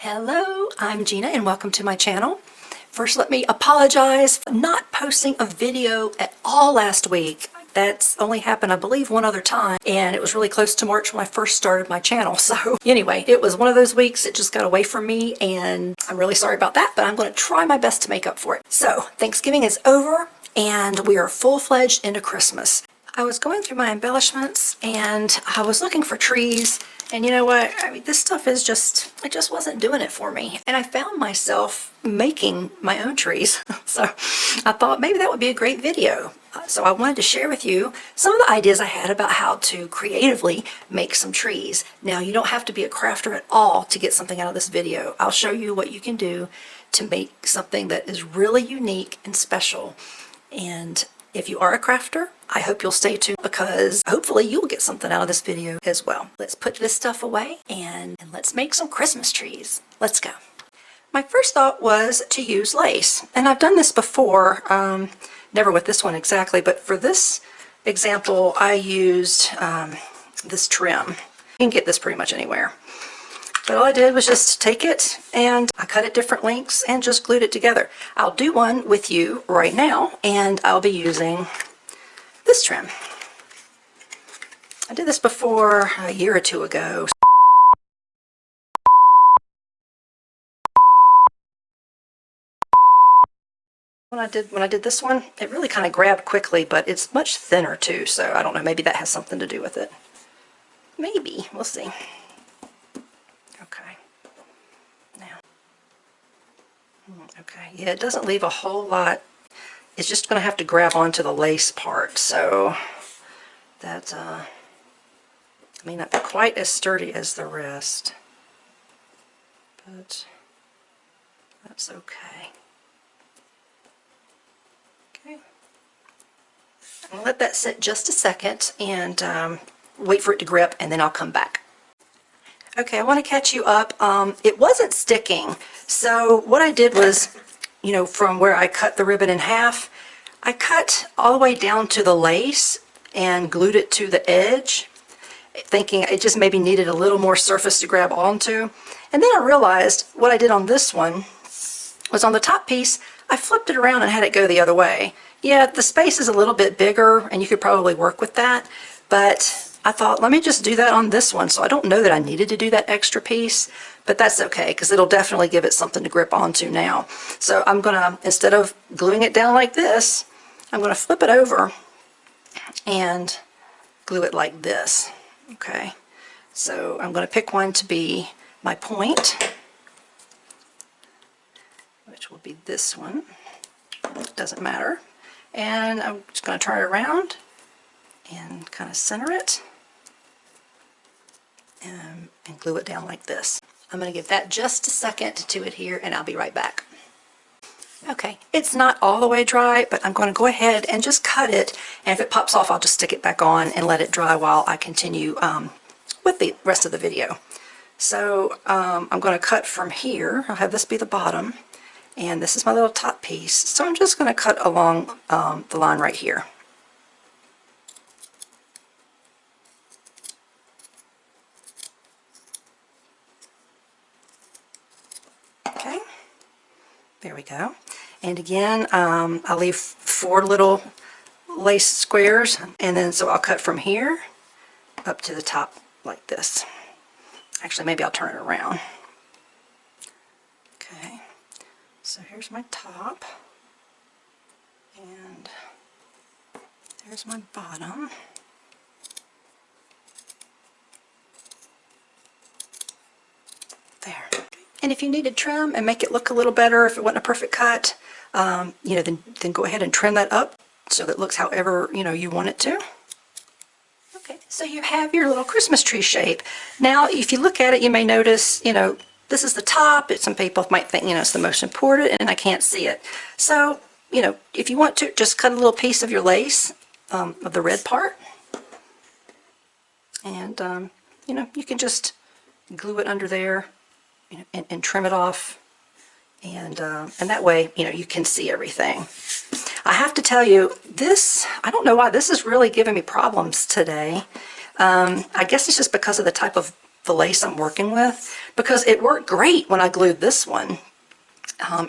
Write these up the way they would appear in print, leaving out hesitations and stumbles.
Hello, I'm Gina and welcome to my channel. First, let me apologize for not posting a video at all last week. That's only happened, I believe, one other time, and it was really close to March when I first started my channel. So anyway, it was one of those weeks it just got away from me, and I'm really sorry about that, but I'm going to try my best to make up for it. So Thanksgiving is over, and we are full-fledged into Christmas. I was going through my embellishments, and I was looking for trees. And you know what? I mean, this stuff is it just wasn't doing it for me. And I found myself making my own trees. So I thought maybe that would be a great video. So I wanted to share with you some of the ideas I had about how to creatively make some trees. Now, you don't have to be a crafter at all to get something out of this video. I'll show you what you can do to make something that is really unique and special. And if you are a crafter, I hope you'll stay tuned because hopefully you'll get something out of this video as well. Let's put this stuff away and let's make some Christmas trees. Let's go. My first thought was to use lace, and I've done this before, never with this one exactly, but for this example I used this trim. You can get this pretty much anywhere. But all I did was just take it and I cut it different lengths and just glued it together. I'll do one with you right now, and I'll be using this trim. I did this before a year or two ago. When I did this one, it really kind of grabbed quickly, but it's much thinner too, so I don't know, maybe that has something to do with it. Maybe, we'll see. Okay. Now. Okay, yeah, it doesn't leave a whole lot. It's just going to have to grab onto the lace part, so that may not be quite as sturdy as the rest, but that's okay. Okay, I'm going to let that sit just a second and wait for it to grip, and then I'll come back. Okay, I want to catch you up. It wasn't sticking, so what I did was, you know, from where I cut the ribbon in half, I cut all the way down to the lace and glued it to the edge, thinking it just maybe needed a little more surface to grab onto. And then I realized what I did on this one was on the top piece, I flipped it around and had it go the other way. Yeah, the space is a little bit bigger and you could probably work with that, but I thought, let me just do that on this one. So I don't know that I needed to do that extra piece, but that's okay because it'll definitely give it something to grip onto now. So I'm gonna, instead of gluing it down like this, I'm gonna flip it over and glue it like this. Okay, so I'm gonna pick one to be my point, which will be this one. Doesn't matter. And I'm just gonna turn it around and kind of center it. And glue it down like this. I'm going to give that just a second to adhere, and I'll be right back. Okay, it's not all the way dry, but I'm going to go ahead and just cut it, and if it pops off I'll just stick it back on and let it dry while I continue with the rest of the video. So I'm going to cut from here. I'll have this be the bottom, and this is my little top piece. So I'm just going to cut along the line right here. Okay, there we go. And again, I'll leave 4 little lace squares, and then so I'll cut from here up to the top like this. Actually, maybe I'll turn it around. Okay, so here's my top, and there's my bottom. There. And if you need to trim and make it look a little better, if it wasn't a perfect cut, you know, then go ahead and trim that up so that it looks however, you know, you want it to. Okay, so you have your little Christmas tree shape. Now, if you look at it, you may notice, you know, this is the top. Some people might think, you know, it's the most important, and I can't see it. So, you know, if you want to, just cut a little piece of your lace, of the red part, and, you know, you can just glue it under there. And trim it off, and that way, you know, you can see everything. I have to tell you, this, I don't know why, this is really giving me problems today. I guess it's just because of the type of the lace I'm working with, because it worked great when I glued this one.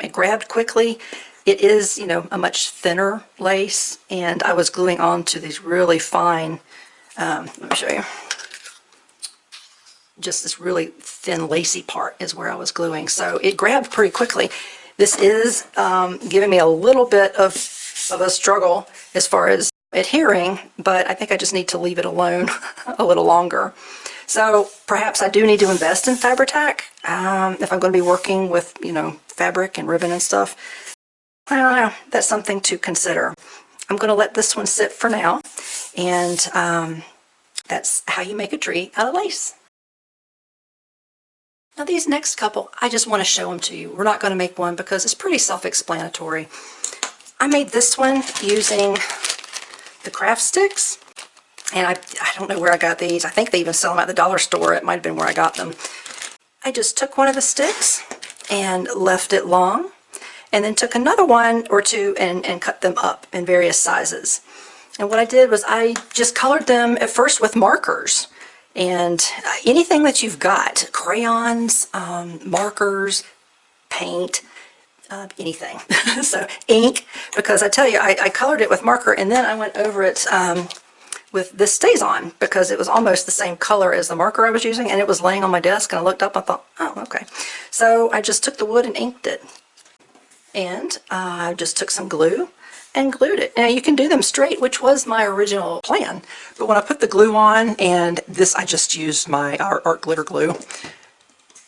It grabbed quickly. It is, you know, a much thinner lace, and I was gluing onto these really fine, let me show you. Just this really thin lacy part is where I was gluing, so it grabbed pretty quickly. This is giving me a little bit of a struggle as far as adhering, but I think I just need to leave it alone a little longer. So perhaps I do need to invest in Fabri-Tac if I'm going to be working with, you know, fabric and ribbon and stuff. I don't know. That's something to consider. I'm going to let this one sit for now, and that's how you make a tree out of lace. Now these next couple, I just want to show them to you. We're not going to make one because it's pretty self-explanatory. I made this one using the craft sticks, and I don't know where I got these. I think they even sell them at the dollar store. It might have been where I got them. I just took one of the sticks and left it long, and then took another one or two and cut them up in various sizes. And what I did was I just colored them at first with markers. And anything that you've got, crayons, markers, paint, anything. So ink, because I tell you, I colored it with marker, and then I went over it with this Stays On, because it was almost the same color as the marker I was using, and it was laying on my desk, and I looked up and thought, oh, okay. So I just took the wood and inked it. And I just took some glue and glued it. Now you can do them straight, which was my original plan. But when I put the glue on, and this, I just used my art glitter glue.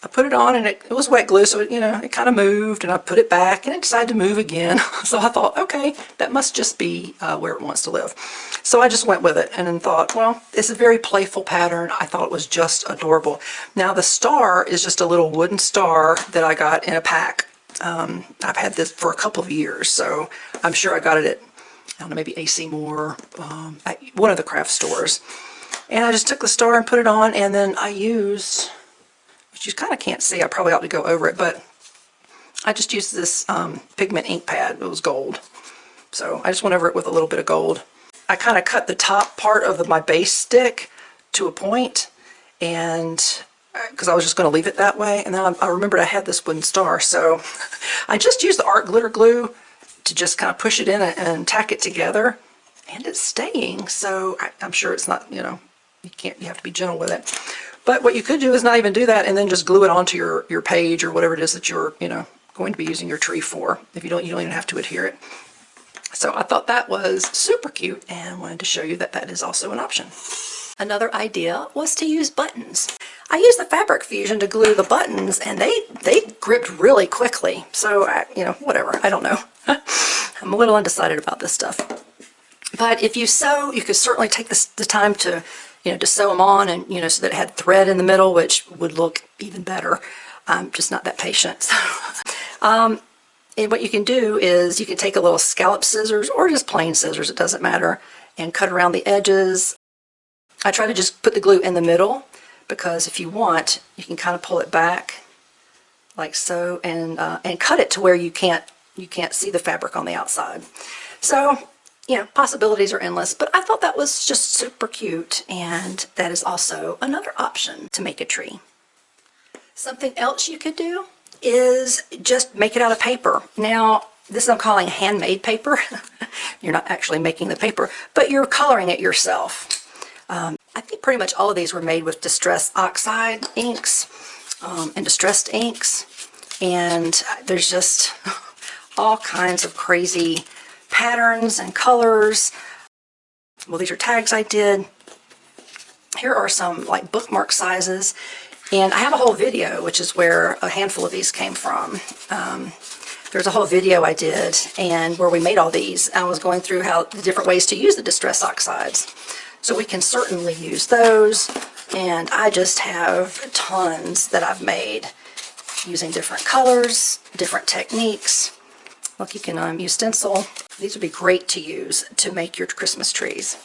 I put it on, and it was wet glue, so it, you know, it kind of moved, and I put it back, and it decided to move again. So I thought, okay, that must just be where it wants to live. So I just went with it, and then thought, well, it's a very playful pattern. I thought it was just adorable. Now the star is just a little wooden star that I got in a pack. I've had this for a couple of years, so I'm sure I got it at, I don't know, maybe AC Moore, at one of the craft stores. And I just took the star and put it on, and then I used, which you kind of can't see, I probably ought to go over it, but I just used this pigment ink pad. It was gold. So I just went over it with a little bit of gold. I kind of cut the top part of my base stick to a point, and because I was just going to leave it that way, and then I remembered I had this wooden star, so I just used the art glitter glue to just kind of push it in and tack it together, and it's staying. So I'm sure it's not, you know, you have to be gentle with it. But what you could do is not even do that, and then just glue it onto your page or whatever it is that you're, you know, going to be using your tree for. If you don't even have to adhere it. So I thought that was super cute, and wanted to show you that that is also an option. Another idea was to use buttons. I used the Fabric Fusion to glue the buttons, and they gripped really quickly. So, you know, whatever, I don't know. I'm a little undecided about this stuff. But if you sew, you could certainly take the time to, you know, to sew them on, and, you know, so that it had thread in the middle, which would look even better. I'm just not that patient. And what you can do is you can take a little scallop scissors, or just plain scissors, it doesn't matter, and cut around the edges. I try to just put the glue in the middle, because if you want, you can kind of pull it back like so, and cut it to where you can't see the fabric on the outside. So, you know, possibilities are endless, but I thought that was just super cute, and that is also another option to make a tree. Something else you could do is just make it out of paper. Now, this I'm calling handmade paper. You're not actually making the paper, but you're coloring it yourself. I think pretty much all of these were made with Distress Oxide inks and distressed inks, and there's just all kinds of crazy patterns and colors. Well, these are tags I did. Here are some like bookmark sizes, and I have a whole video, which is where a handful of these came from. There's a whole video I did, and where we made all these. I was going through how the different ways to use the Distress Oxides. So we can certainly use those, and I just have tons that I've made using different colors, different techniques. Look, you can use stencil. These would be great to use to make your Christmas trees.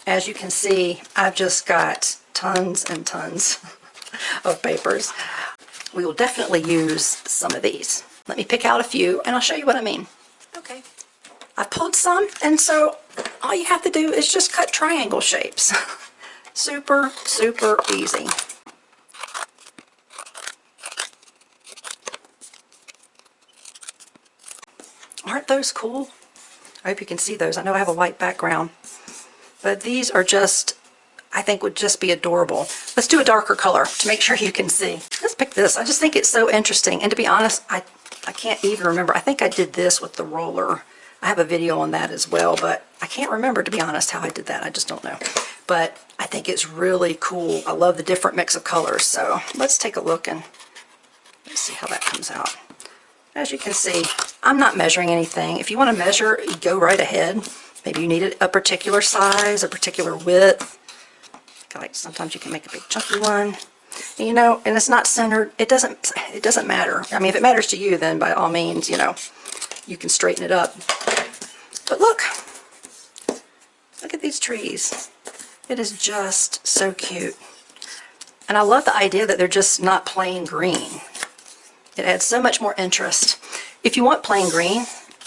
As you can see, I've just got tons and tons of papers. We will definitely use some of these. Let me pick out a few, and I'll show you what I mean. Okay. I pulled some, and so all you have to do is just cut triangle shapes. Super, super easy. Aren't those cool? I hope you can see those. I know I have a white background, but these are just, I think would just be adorable. Let's do a darker color to make sure you can see. Let's pick this. I just think it's so interesting. And to be honest, I can't even remember. I think I did this with the roller. I have a video on that as well, but I can't remember, to be honest, how I did that. I just don't know. But I think it's really cool. I love the different mix of colors. So let's take a look and let's see how that comes out. As you can see, I'm not measuring anything. If you want to measure, you go right ahead. Maybe you need a particular size, a particular width. Like sometimes you can make a big chunky one. And, you know, and it's not centered. It doesn't matter. I mean, if it matters to you, then by all means, you know, you can straighten it up. But look at these trees. It is just so cute. And I love the idea that they're just not plain green. It adds so much more interest. If you want plain green,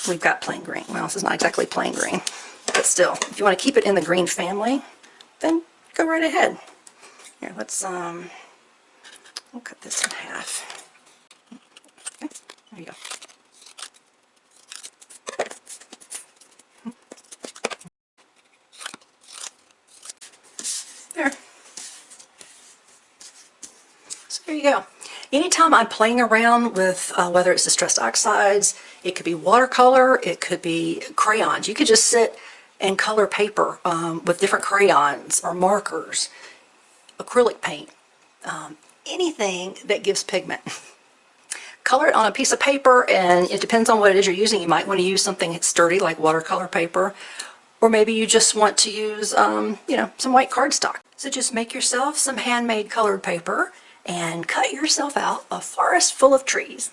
we've got plain green. Well, this is not exactly plain green, but still, if you want to keep it in the green family, then go right ahead. Here, let's we'll cut this in half. Okay, there you go. There. So there you go. Anytime I'm playing around with whether it's distressed oxides, it could be watercolor, it could be crayons. You could just sit and color paper with different crayons or markers, acrylic paint, anything that gives pigment. Color it on a piece of paper, and it depends on what it is you're using. You might want to use something sturdy like watercolor paper, or maybe you just want to use, you know, some white cardstock. So just make yourself some handmade colored paper and cut yourself out a forest full of trees.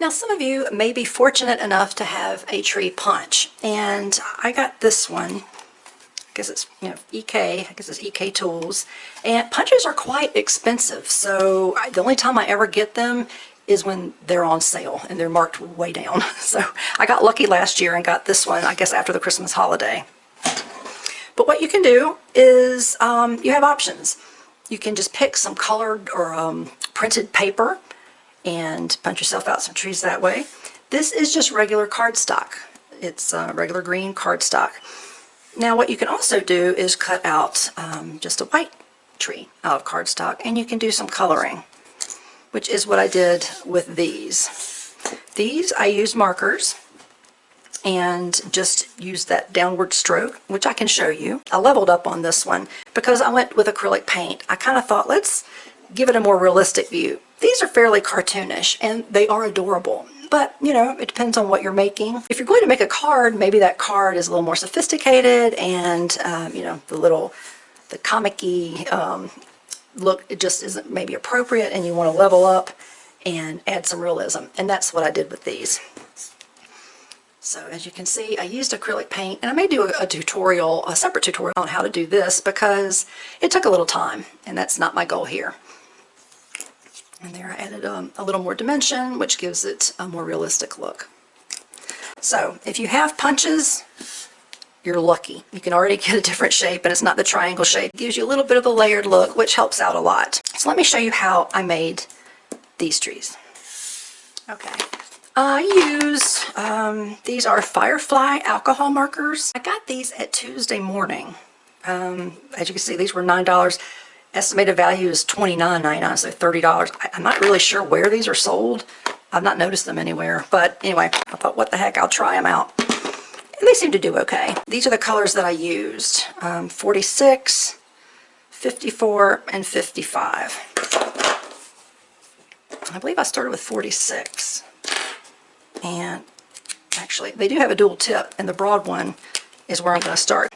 Now, some of you may be fortunate enough to have a tree punch, and I got this one. I guess it's, you know, EK, I guess it's EK Tools, and punches are quite expensive, so the only time I ever get them is when they're on sale and they're marked way down. So I got lucky last year and got this one, I guess, after the Christmas holiday. But what you can do is you have options. You can just pick some colored or printed paper and punch yourself out some trees that way. This is just regular cardstock. It's regular green cardstock. Now what you can also do is cut out just a white tree out of cardstock, and you can do some coloring, which is what I did with these. These I used markers and just used that downward stroke, which I can show you. I leveled up on this one because I went with acrylic paint. I kind of thought, let's give it a more realistic view. These are fairly cartoonish and they are adorable, but you know, it depends on what you're making. If you're going to make a card, maybe that card is a little more sophisticated and you know, the comic-y look, it just isn't maybe appropriate, and you want to level up and add some realism, and that's what I did with these. So as you can see, I used acrylic paint, and I may do a tutorial, a separate tutorial on how to do this because it took a little time, and that's not my goal here. And there I added a little more dimension, which gives it a more realistic look. So if you have punches, you're lucky. You can already get a different shape, and it's not the triangle shape. It gives you a little bit of a layered look, which helps out a lot. So let me show you how I made these trees. Okay. I use, these are Firefly alcohol markers. I got these at Tuesday morning. As you can see, these were $9. Estimated value is $29.99, so $30. I'm not really sure where these are sold. I've not noticed them anywhere, but anyway, I thought, what the heck, I'll try them out. And they seem to do okay. These are the colors that I used, 46, 54, and 55. I believe I started with 46. And actually, they do have a dual tip, and the broad one is where I'm going to start.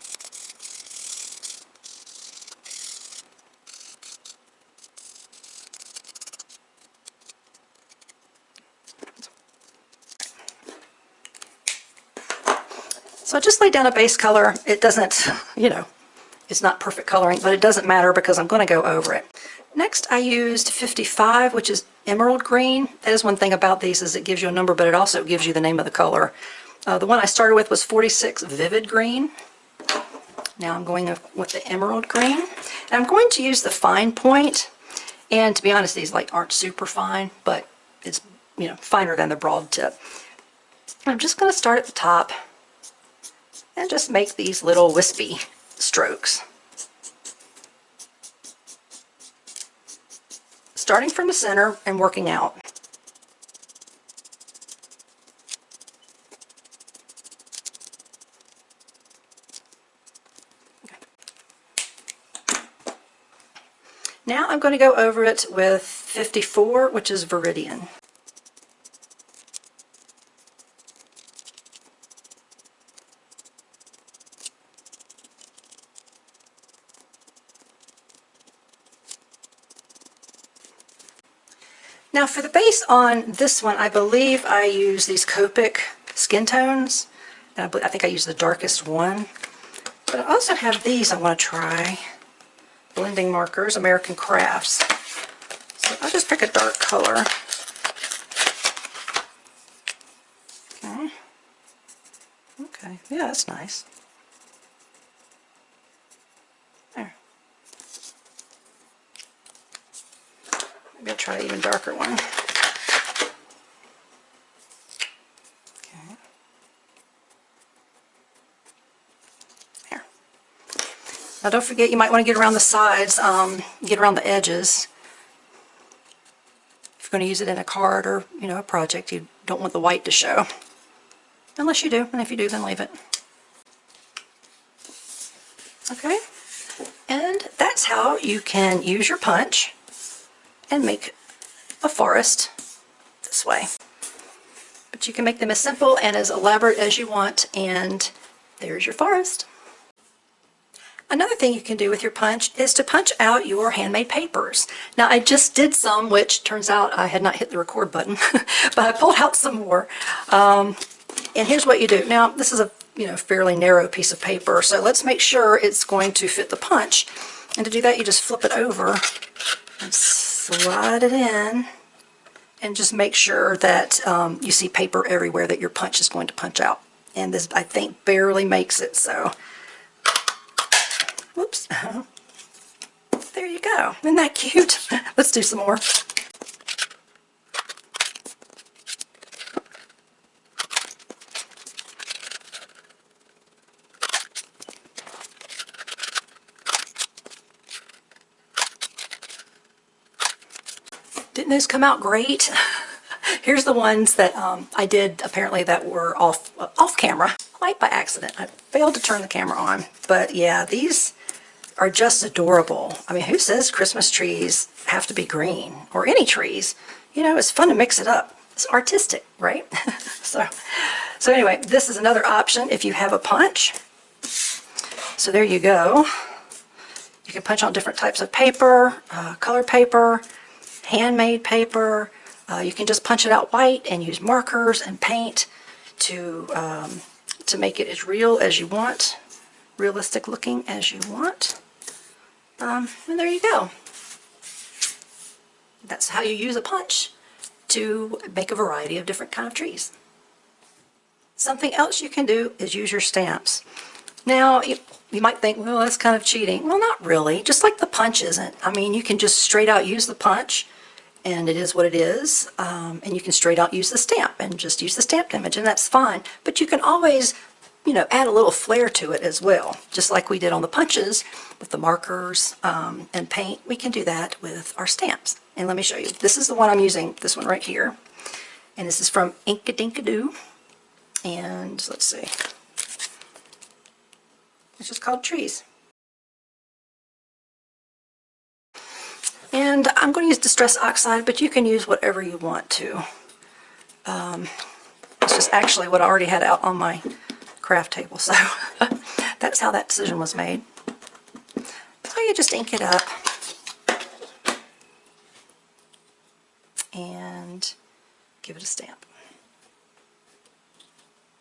So I just laid down a base color. It doesn't, you know, it's not perfect coloring, but it doesn't matter because I'm going to go over it. Next, I used 55, which is emerald green. That is one thing about these, is it gives you a number, but it also gives you the name of the color. The one I started with was 46 vivid green. Now I'm going with the emerald green. And I'm going to use the fine point. And to be honest, these aren't super fine, but it's, you know, finer than the broad tip. I'm just going to start at the top and just make these little wispy strokes. Starting from the center and working out. Okay. Now I'm going to go over it with 54, which is Viridian. Now for the base on this one, I believe I use these Copic skin tones. And I think I use the darkest one. But I also have these I want to try. Blending markers, American Crafts. So I'll just pick a dark color. Okay. Okay, yeah, that's nice. There. Maybe I'll try an even darker one. Okay. There. Now don't forget, you might want to get around the sides, get around the edges. If you're going to use it in a card or, you know, a project, you don't want the white to show. Unless you do, and if you do, then leave it. Okay, and that's how you can use your punch and make a forest this way. But you can make them as simple and as elaborate as you want, and there's your forest. Another thing you can do with your punch is to punch out your handmade papers. Now I just did some, which turns out I had not hit the record button, but I pulled out some more. And here's what you do. Now this is a fairly narrow piece of paper, so let's make sure it's going to fit the punch. And to do that, you just flip it over and slide it in, and just make sure that you see paper everywhere that your punch is going to punch out. And this, I think, barely makes it, so whoops. There you go. Isn't that cute? Let's do some more. Didn't those come out great? Here's the ones that I did apparently that were off camera, quite by accident. I failed to turn the camera on, but yeah, these are just adorable. I mean, who says Christmas trees have to be green, or any trees? You know, it's fun to mix it up. It's artistic, right? So anyway, this is another option if you have a punch. So there you go. You can punch on different types of paper, color paper, handmade paper. You can just punch it out white and use markers and paint to make it as real as you want, realistic looking as you want. And there you go. That's how you use a punch to make a variety of different kind of trees. Something else you can do is use your stamps. Now, you might think, well, that's kind of cheating. Well, not really. Just like the punch isn't. I mean, you can just straight out use the punch, and it is what it is. And you can straight out use the stamp and just use the stamped image, and that's fine. But you can always, add a little flair to it as well. Just like we did on the punches with the markers and paint, we can do that with our stamps. And let me show you. This is the one I'm using, this one right here. And this is from Inkadinkadoo. And let's see. It's just called Trees. And I'm going to use Distress Oxide, but you can use whatever you want to. It's just actually what I already had out on my craft table, so that's how that decision was made. So you just ink it up and give it a stamp.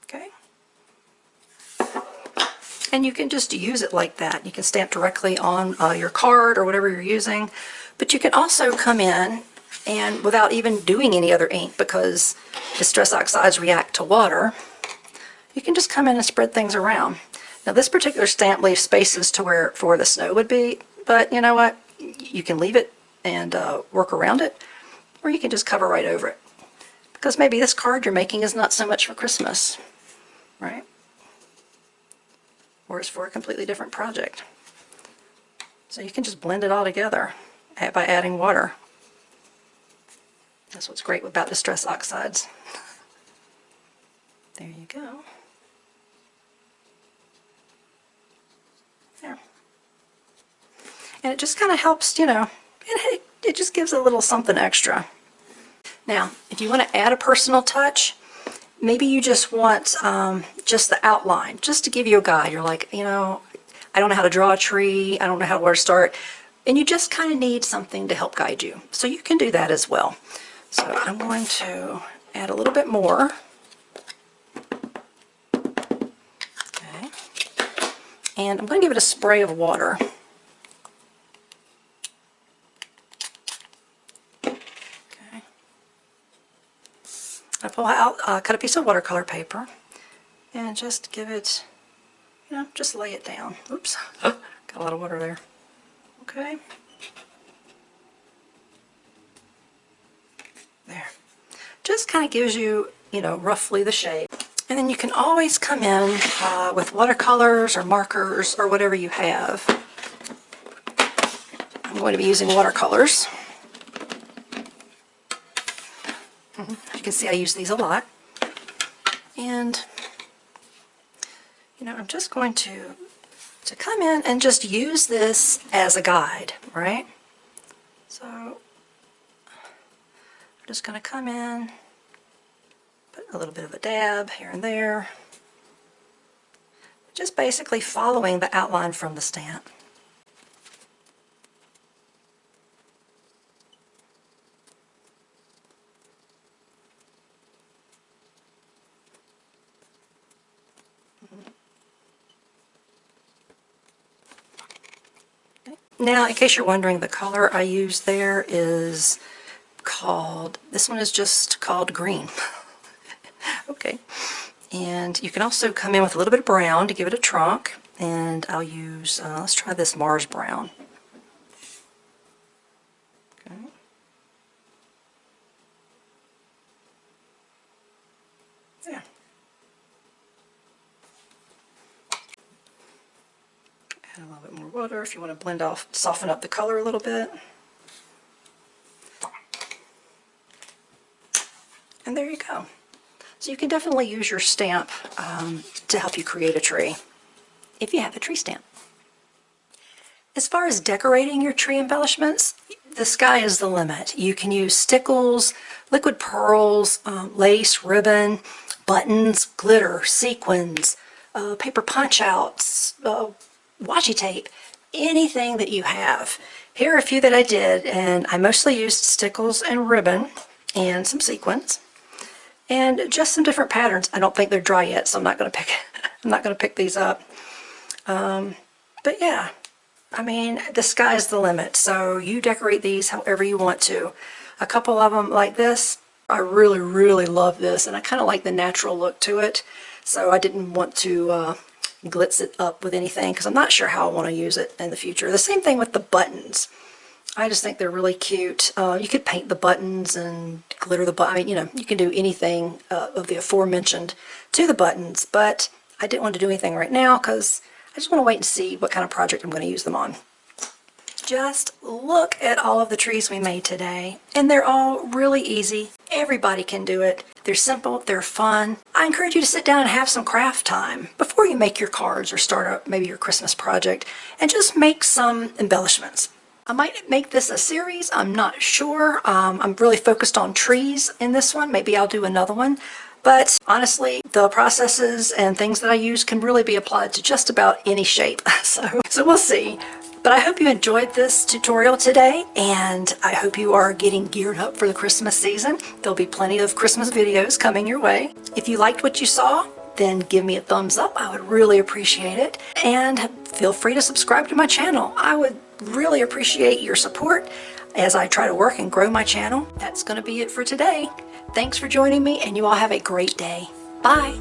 Okay? And you can just use it like that. You can stamp directly on your card or whatever you're using. But you can also come in and without even doing any other ink, because Distress Oxides react to water, you can just come in and spread things around. Now this particular stamp leaves spaces to where the snow would be, but you know what? You can leave it and work around it, or you can just cover right over it. Because maybe this card you're making is not so much for Christmas, right? Or it's for a completely different project. So you can just blend it all together by adding water. That's what's great about distress oxides. There you go. There. And it just kind of helps, you know, it just gives a little something extra. Now, if you want to add a personal touch, maybe you just want just the outline, just to give you a guide. You're like, you know, I don't know how to draw a tree, I don't know where to start, and you just kind of need something to help guide you. So you can do that as well. So I'm going to add a little bit more. Okay. And I'm going to give it a spray of water. Okay. I pull out, cut a piece of watercolor paper, and just give it, you know, just lay it down. Oops, got a lot of water there. Okay. There. Just kind of gives you, you know, roughly the shape. And then you can always come in with watercolors or markers or whatever you have. I'm going to be using watercolors. As you can see, I use these a lot. And, you know, I'm just going to come in and just use this as a guide, right? So I'm just going to come in, put a little bit of a dab here and there, just basically following the outline from the stamp. Now, in case you're wondering, the color I use there is called, this one is just called green. Okay. And you can also come in with a little bit of brown to give it a trunk. And I'll use, let's try this Mars brown. Okay. There. Add a little bit more water if you want to blend off, soften up the color a little bit. And there you go. So you can definitely use your stamp to help you create a tree, if you have a tree stamp. As far as decorating your tree embellishments, the sky is the limit. You can use stickles, liquid pearls, lace, ribbon, buttons, glitter, sequins, paper punch-outs, washi tape, anything that you have. Here are a few that I did, and I mostly used stickles and ribbon and some sequins. And just some different patterns. I don't think they're dry yet, so I'm not going to pick these up. But yeah, I mean, the sky's the limit. So you decorate these however you want to. A couple of them like this, I really, really love this, and I kind of like the natural look to it. So I didn't want to glitz it up with anything because I'm not sure how I want to use it in the future. The same thing with the buttons. I just think they're really cute. You could paint the buttons and glitter the button. I mean, you know, you can do anything of the aforementioned to the buttons, but I didn't want to do anything right now because I just want to wait and see what kind of project I'm going to use them on. Just look at all of the trees we made today, and they're all really easy. Everybody can do it. They're simple, they're fun. I encourage you to sit down and have some craft time before you make your cards or start up maybe your Christmas project, and just make some embellishments. I might make this a series, I'm not sure. I'm really focused on trees in this one. Maybe I'll do another one. But honestly, the processes and things that I use can really be applied to just about any shape. So we'll see. But I hope you enjoyed this tutorial today, and I hope you are getting geared up for the Christmas season. There'll be plenty of Christmas videos coming your way. If you liked what you saw, then give me a thumbs up. I would really appreciate it. And feel free to subscribe to my channel. I would really appreciate your support as I try to work and grow my channel. That's going to be it for today. Thanks for joining me, and you all have a great day. Bye.